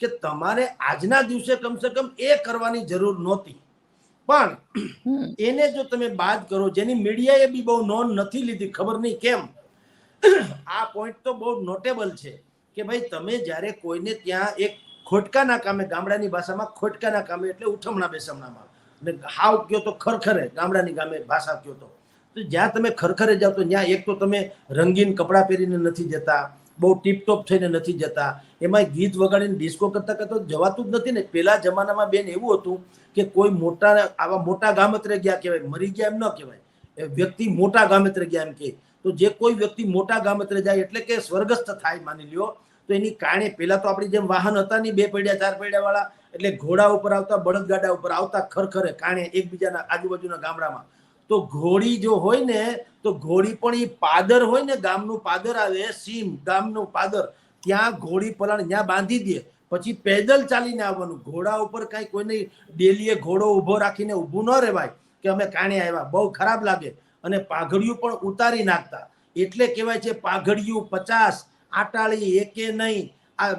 કે તમારે આજના દિવસે કમસે કમ એ કરવાની જરૂર નહોતી. પણ એને જો તમે બાદ કરો, જેની મીડિયાએ બી બહુ નોંધ નથી લીધી, ખબર નહીં કેમ. આ પોઈન્ટ તો બહુ નોટેબલ છે કે ભાઈ તમે જ્યારે કોઈને ત્યાં એક ખોટકાના કામે, ગામડાની ભાષામાં ખોટકાના કામે એટલે ઉઠમણા બેસમણામાં, ને હાવ કયો તો ખરખરે ગામડાની ગામે ભાષા કયો તો જ્યાં તમે ખરખરે જાઓ તો ત્યાં એક તો તમે રંગીન કપડાં પહેરીને નથી જતા, બહુ ટીપટોપ થઈને નથી જતા, એમાં ગીત વગાડીને ડિસ્કો કરતા કરતા જવાતું જ નથી ને. પેલા જમાનામાં બેન એવું હતું કે કોઈ મોટા, આવા મોટા ગામત્રે ગયા કહેવાય, મરી ગયા એમ ન કહેવાય, વ્યક્તિ મોટા ગામત્રે ગયા એમ કે. તો જે કોઈ વ્યક્તિ મોટા ગામત્રે જાય એટલે કે સ્વર્ગસ્થ થાય માની લ્યો, તો એની કારણે પેલા તો આપણી જેમ વાહન હતા નહીં, 2 પૈડા 4 પૈડા વાળા, એટલે ઘોડા ઉપર આવતા, બળદગાડા ઉપર આવતા ખરખરે કારણે એકબીજાના આજુબાજુના ગામડામાં. તો ઘોડી જો હોય ને, તો ઘોડી પણ એ પાદર હોય ને, ગામનું પાદર આવે, સીમ ગામનું પાદર, ત્યાં ઘોડી પલાણ ત્યાં બાંધી દે, પછી પેદલ ચાલીને આવવાનું. ઘોડા ઉપર કાંઈ કોઈને ડેલીએ ઘોડો ઊભો રાખીને ઊભું ન રહેવાય કે અમે કાણે આવ્યા, બહુ ખરાબ લાગે. અને પાઘડિયું પણ ઉતારી નાખતા, એટલે કહેવાય છે પાઘડિયું 50, આટાળી એકે નહીં, આ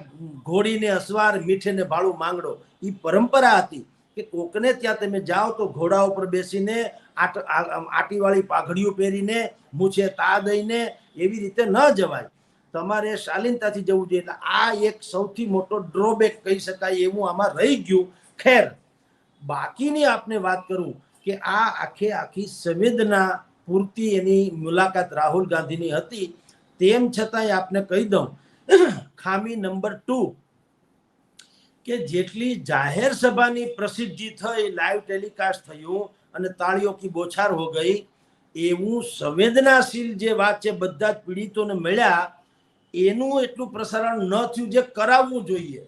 ઘોડીને અસવાર, મીઠે ને ભાળું માંગડો. એ પરંપરા હતી કે કોકને ત્યાં તમે જાઓ તો ઘોડા ઉપર બેસીને આટીવાળી પાઘડીઓ પહેરીને, મૂછે તા દઈને એવી રીતે ન જવાય. તમારે શાલીનતાથી જવું જોઈએ. એટલે આ એક સૌથી મોટો ડ્રોબેક કહી શકાય એવું આમાં રહી ગયું. ખેર, બાકીની આપને વાત કરું કે આ આખી સંવેદના પૂરતી એની મુલાકાત રાહુલ ગાંધીની હતી. તેમ છતાંય આપને કહી દઉં, ખામી નંબર 2 કે જેટલી જાહેર સભાની પ્રસિદ્ધિ થઈ, લાઈવ ટેલિકાસ્ટ થયું અને તાળીઓ કી બોછાર હો ગઈ, એવું સંવેદનાશીલ જે વાત છે, બધા જ પીડિતોને મળ્યા, એનું એટલું પ્રસારણ ન થયું જે કરાવવું જોઈએ.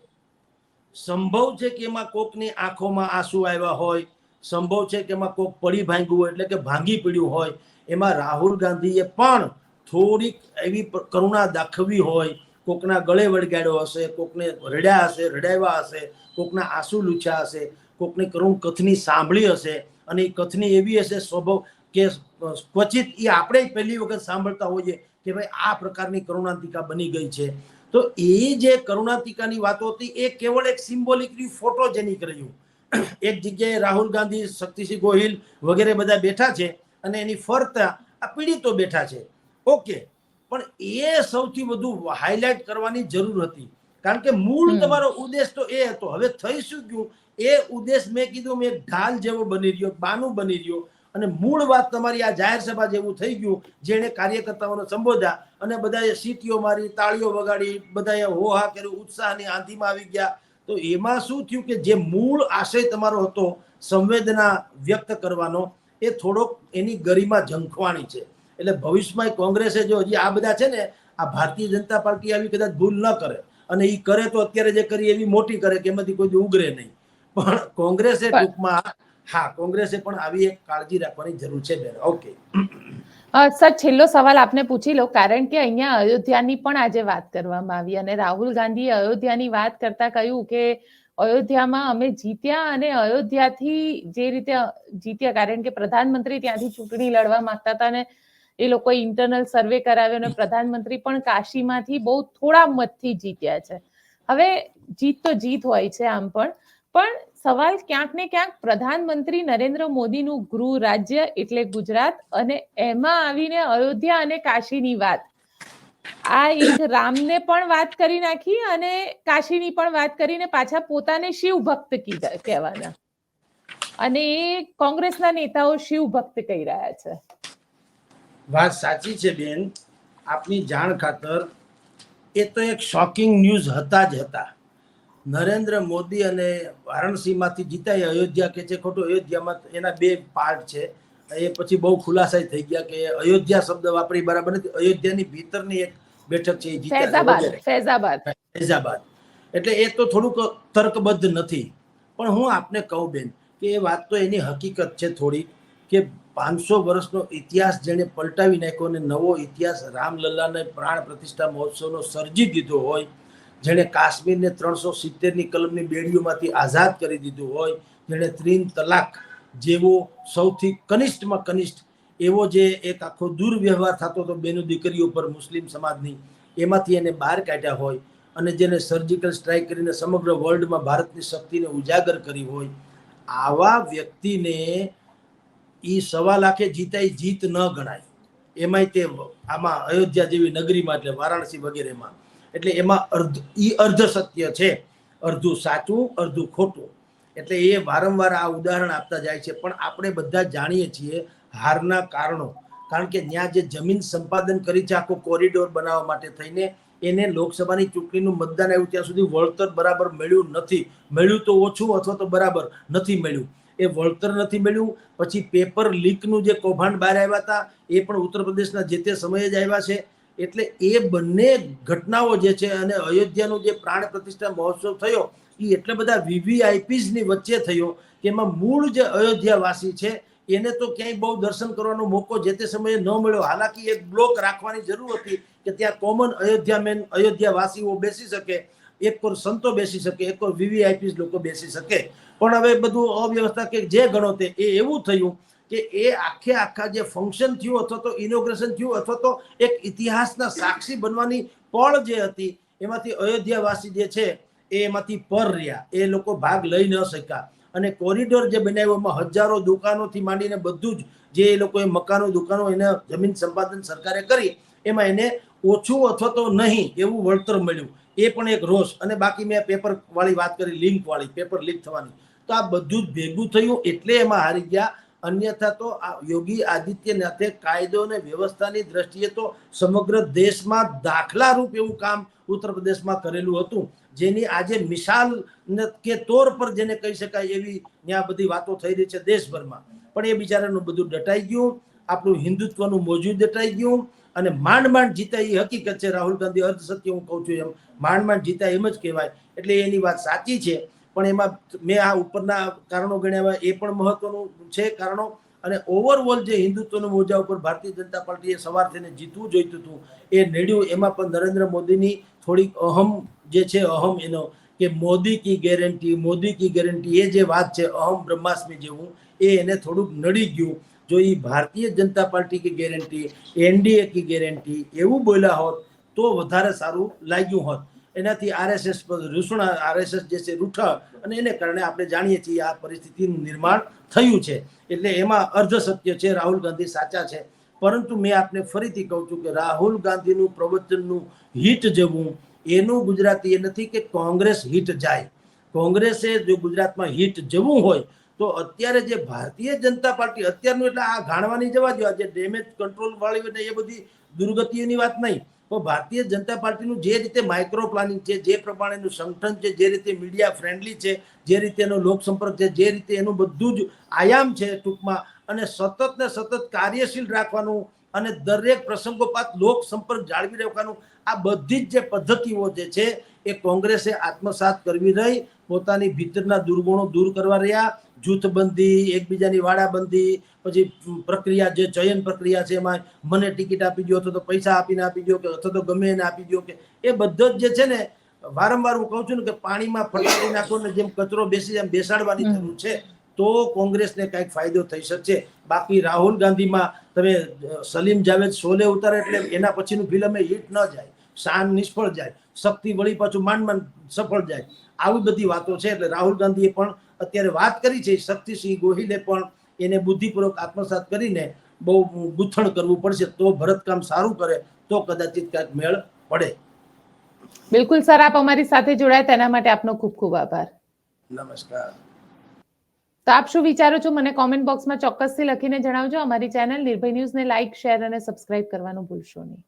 સંભવ છે કે એમાં કોકની આંખોમાં આંસુ આવ્યા હોય, સંભવ છે કે એમાં કોક પડી ભાંગ્યું હોય, એટલે કે ભાંગી પડ્યું હોય. એમાં રાહુલ ગાંધીએ પણ થોડીક એવી કરુણા દાખવી હોય. કોકના ગળે વળગાડ્યો હશે, કોકને રડ્યા હશે, રડાવ્યા હશે, કોકના આંસુ લૂછ્યા હશે, કોકની કરુણ કથની સાંભળી હશે. અને એ કથની એવી હશે સ્વભાવ કે ક્વચિત એ આપણે પહેલી વખત સાંભળતા હોઈએ કે ભાઈ આ પ્રકારની કરુણાંતિકા બની ગઈ છે. તો એ જે કરુણાંતિકાની વાતો હતી એ કેવળ એક સિમ્બોલિકલી ફોટોજેનિક રહ્યું. એક જગ્યાએ રાહુલ ગાંધી, શક્તિસિંહ ગોહિલ વગેરે બધા બેઠા છે અને એની ફરતા આ પીડિતો બેઠા છે. ઓકે, પણ એ સૌથી વધુ હાઇલાઇટ કરવાની જરૂર હતી, કારણ કે મૂળ તમારો ઉદ્દેશ તો એ હતો. હવે થઈ શું ગયું, એ ઉદ્દેશ મેં કીધું મેં ઢાલ જેવો બની રહ્યો, બાનું બની રહ્યો, અને મૂળ વાત તમારી આ જાહેર સભા જેવું થઈ ગયું, જેણે કાર્યકર્તાઓને સંબોધ્યા અને બધાએ સીટીઓ મારી, તાળીઓ વગાડી, બધાએ હોહા કર્યું, ઉત્સાહની આંધીમાં આવી ગયા. તો એમાં શું થયું કે જે મૂળ આશય તમારો હતો સંવેદના વ્યક્ત કરવાનો, એ થોડોક એની ગરિમા ઝંખવાણી છે. એટલે ભવિષ્યમાં કોંગ્રેસે જો હજી આ બધા છે ને, આ ભારતીય જનતા પાર્ટી આવી કદાચ ભૂલ ન કરે, અને એ કરે તો અત્યારે જે કરી એવી મોટી કરે કે એમાંથી કોઈ ઉગરે નહીં. પણ કોંગ્રેસે ટૂંકમાં, હા, કોંગ્રેસે પણ આવી એક કાળજી રાખવાની જરૂર છે બેન. ઓકે સર, છેલ્લો સવાલ આપને પૂછી લો, કારણ કે અહીંયા અયોધ્યાની પણ આજે વાત કરવામાં આવી અને રાહુલ ગાંધીએ અયોધ્યાની વાત કરતા કહ્યું કે અયોધ્યામાં અમે જીત્યા અને અયોધ્યાથી જે રીતે જીત્યા, કારણ કે પ્રધાનમંત્રી ત્યાંથી ચૂંટણી લડવા માંગતા હતા અને એ લોકો ઇન્ટરનલ સર્વે કરાવ્યો અને પ્રધાનમંત્રી પણ કાશીમાંથી બહુ થોડા મતથી જીત્યા છે. હવે જીત તો જીત હોય છે આમ પણ સવાલ ક્યાંક ને ક્યાંક પ્રધાનમંત્રી નરેન્દ્ર મોદીનું ગૃહ રાજ્ય એટલે ગુજરાત, અને એમાં આવીને અયોધ્યા અને કાશીની વાત, આ એક રામને પણ વાત કરી નાખી અને કાશીની પણ વાત કરીને પાછા પોતાને શિવ ભક્ત કહેવાના, અને એ કોંગ્રેસના નેતાઓ શિવ ભક્ત કહી રહ્યા છે. વાત સાચી છે બેન. આપની જાણ ખાતર એ તો એક શોકિંગ ન્યૂઝ હતા જ હતા. નરેન્દ્ર મોદી અને વારાણસીમાંથી જીતાય અયોધ્યા કે છે ખોટું. અયોધ્યામાં એના બે પાર્ટ છે. એ પછી બહુ ખુલાસા થઈ ગયા કે અયોધ્યા શબ્દ વાપરી બરાબર નથી. અયોધ્યાની ભીતરની એક બેઠક છે એ જીત્યા, ફૈઝાબાદ. એટલે એ તો થોડુંક તર્કબદ્ધ નથી. પણ હું આપને કહું બેન કે એ વાત તો એની હકીકત છે થોડી, કે 500 વર્ષનો ઇતિહાસ જેને પલટાવી નાખ્યો અને નવો ઇતિહાસ રામલલ્લાને પ્રાણ પ્રતિષ્ઠા મહોત્સવનો સર્જી દીધો હોય, જેણે કાશ્મીરને 370ની કલમની બેડીઓમાંથી આઝાદ કરી દીધું હોય, જેણે 3 તલાક જેવો સૌથી કનિષ્ઠમાં કનિષ્ઠ એવો જે એક આખો દુર્વ્યવહાર થતો હતો બેનો દીકરીઓ પર મુસ્લિમ સમાજની, એમાંથી એને બહાર કાઢ્યા હોય, અને જેને સર્જિકલ સ્ટ્રાઇક કરીને સમગ્ર વર્લ્ડમાં ભારતની શક્તિને ઉજાગર કરી હોય, આવા વ્યક્તિને એ 1.25 લાખે જીતાય જીત ન ગણાય. એમાંય તે આમાં અયોધ્યા જેવી નગરીમાં, એટલે વારાણસી વગેરેમાં. એટલે એમાં અર્ધ સત્ય છે, અડધું સાચું અડધું ખોટું. એટલે એ વારંવાર આ ઉદાહરણ આપતા જાય છે. પણ આપણે બધા જાણીએ છીએ હારના કારણો. કારણ કે ત્યાં જે જમીન સંપાદન કરી છે આખો કોરિડોર બનાવવા માટે થઈને, એને લોકસભાની ચૂંટણીનું મતદાન આવ્યું ત્યાં સુધી વળતર બરાબર મળ્યું નથી. મળ્યું તો ઓછું અથવા તો બરાબર નથી મળ્યું. એ વળતર નથી મળ્યું. પછી પેપર લીકનું જે કૌભાંડ બહાર આવ્યા હતા એ પણ ઉત્તર પ્રદેશના જે તે સમયે જ આવ્યા છે. એટલે એ બંને ઘટનાઓ જે છે, અને અયોધ્યાનો જે પ્રાણ પ્રતિષ્ઠા મહોત્સવ થયો એ એટલે બધા VVIPsની વચ્ચે થયો કે એમાં મૂળ જે અયોધ્યાવાસી છે એને તો ક્યાંય બહુ દર્શન કરવાનો મોકો જે તે સમયે ન મળ્યો. હાલાકી એક બ્લોક રાખવાની જરૂર હતી કે ત્યાં કોમન અયોધ્યાવાસીઓ બેસી શકે, એક પર સંતો બેસી શકે, એક પર VVIPs લોકો બેસી શકે. પણ હવે બધું અવ્યવસ્થા કે જે ગણો તે એ એવું થયું કે એ આખા જે ફંક્શન થયું અથવા તો ઇનોગ્રેશન થયું અથવા તો એક ઇતિહાસના સાક્ષી બનવાની પળ જે હતી, એમાંથી અયોધ્યાવાસી જે છે એમાંથી પર રહ્યા. એ લોકો ભાગ લઈ ન શક્યા. અને કોરિડોર જે બનાવ્યો એમાં હજારો દુકાનોથી માંડીને બધું જ જે એ લોકોએ મકાનો દુકાનો એને જમીન સંપાદન સરકારે કરી, એમાં એને ઓછું અથવા તો નહીં એવું વળતર મળ્યું. એ પણ એક રોષ. અને બાકી મેં પેપર વાળી વાત કરી, લિંક વાળી, પેપર લીક થવાની. તો આ બધું જ ભેગું થયું એટલે એમાં હારી ગયા. અન્યથા તો આ યોગી આદિત્યનાથે કાયદો અને વ્યવસ્થાની દ્રષ્ટિએ તો સમગ્ર દેશમાં દાખલારૂપ એવું કામ ઉત્તર પ્રદેશમાં કરેલું હતું, જેની આજે મિસાલ કે તોર પર જેને કહી શકાય એવી ત્યાં બધી વાતો થઈ રહી છે દેશભરમાં. પણ એ બિચારાનું બધું દટાઈ ગયું, આપણું હિન્દુત્વનું મોજું દટાઈ ગયું, અને માંડ જીતા એ હકીકત છે. રાહુલ ગાંધી અર્ધ સત્ય હું કહું છું એમ માંડ જીતા એમ જ કહેવાય. એટલે એની વાત સાચી છે. પણ એમાં મેં આ ઉપરના કારણો ગણ્યા એ પણ મહત્વનું છે કારણો. અને ઓવરઓલ જે હિન્દુત્વનું મોજા ઉપર ભારતીય જનતા પાર્ટીએ સવાર થઈને જીતવું જોઈતું હતું એ નડ્યું. એમાં પણ નરેન્દ્ર મોદીની થોડીક અહમ જે છે, અહમ એનો કે મોદી કી ગેરંટી એ જે વાત છે અહમ બ્રહ્માસ્મિ જેવું, એ એને થોડુંક નડી ગયું. જો એ ભારતીય જનતા પાર્ટી કી ગેરંટી, NDA કી ગેરંટી એવું બોલ્યા હોત તો વધારે સારું લાગ્યું હોત. એનાથી RSS પર રૂસણા, RSS જે છે રૂઠા, અને એને કારણે આપણે જાણીએ છીએ આ પરિસ્થિતિનું નિર્માણ થયું છે. એટલે એમાં અર્ધ સત્ય છે, રાહુલ ગાંધી સાચા છે. પરંતુ મેં આપને ફરીથી કહું છું કે રાહુલ ગાંધીનું પ્રવચનનું હિટ જવું એનું ગુજરાતી એ નથી કે કોંગ્રેસ હિટ જાય. કોંગ્રેસે જો ગુજરાતમાં હિટ જવું હોય તો અત્યારે જે ભારતીય જનતા પાર્ટી અત્યારનું, એટલે આ ગાણવાની જવા દો, જે ડેમેજ કંટ્રોલ વાળી ને એ બધી દુર્ગતિઓની વાત નહીં, તો ભારતીય જનતા પાર્ટીનું જે રીતે માઇક્રો પ્લાનિંગ છે, જે પ્રમાણેનું સંગઠન છે, જે રીતે મીડિયા ફ્રેન્ડલી છે, જે રીતે એનો લોકસંપર્ક છે, જે રીતે એનું બધું જ આયામ છે ટૂંકમાં, અને સતત ને સતત કાર્યશીલ રાખવાનું અને દરેક પ્રસંગોપાત લોક સંપર્ક જાળવી રાખવાનું, આ બધી જ જે પદ્ધતિઓ જે છે એ કોંગ્રેસે આત્મસાત કરવી રહી. પોતાની ભીતરના દુર્ગુણો દૂર કરવા રહ્યા, જૂથબંધી, એકબીજાની વાડાબંધી, પછી પ્રક્રિયા, જે ચયન પ્રક્રિયા છે એમાં મને ટિકિટ આપી દો, અથવા તો પૈસા આપીને આપી દો, કે અથવા તો ગમે એને આપી દો, કે એ બધો જ જે છે ને, વારંવાર હું કહું છું ને કે પાણીમાં ફટકારી નાખો ને જેમ કચરો બેસાડવાની જરૂર છે, તો કોંગ્રેસને કંઈક ફાયદો થઈ શકશે. બાકી રાહુલ ગાંધીમાં તમે સલીમ જાવેદ શોલે ઉતારે એટલે એના પછીનું ફિલ્મ હિટ ન જાય, શાન નિષ્ફળ જાય, શક્તિ વળી પાછું માંડ સફળ જાય, આવી બધી વાતો છે. એટલે રાહુલ ગાંધીએ પણ અત્યારે વાત કરી છે, શક્તિસિંહ ગોહિલે પણ એને બુદ્ધિપૂર્વક આત્મસાત કરીને બહુ ગૂંથણ કરવું પડશે, તો ભરતકામ સારું કરે તો કદાચિત કાંઈક મેળ પડે. બિલકુલ સર, આપ અમારી સાથે જોડાયા તેના માટે આપનો ખૂબ ખૂબ આભાર. નમસ્કાર. તો આપ શું વિચારો છો મને કોમેન્ટ બોક્સમાં ચોક્કસથી લખીને જણાવજો. અમારી ચેનલ નિર્ભય ન્યૂઝને લાઇક, શેર અને સબસ્ક્રાઇબ કરવાનું ભૂલશો નહીં.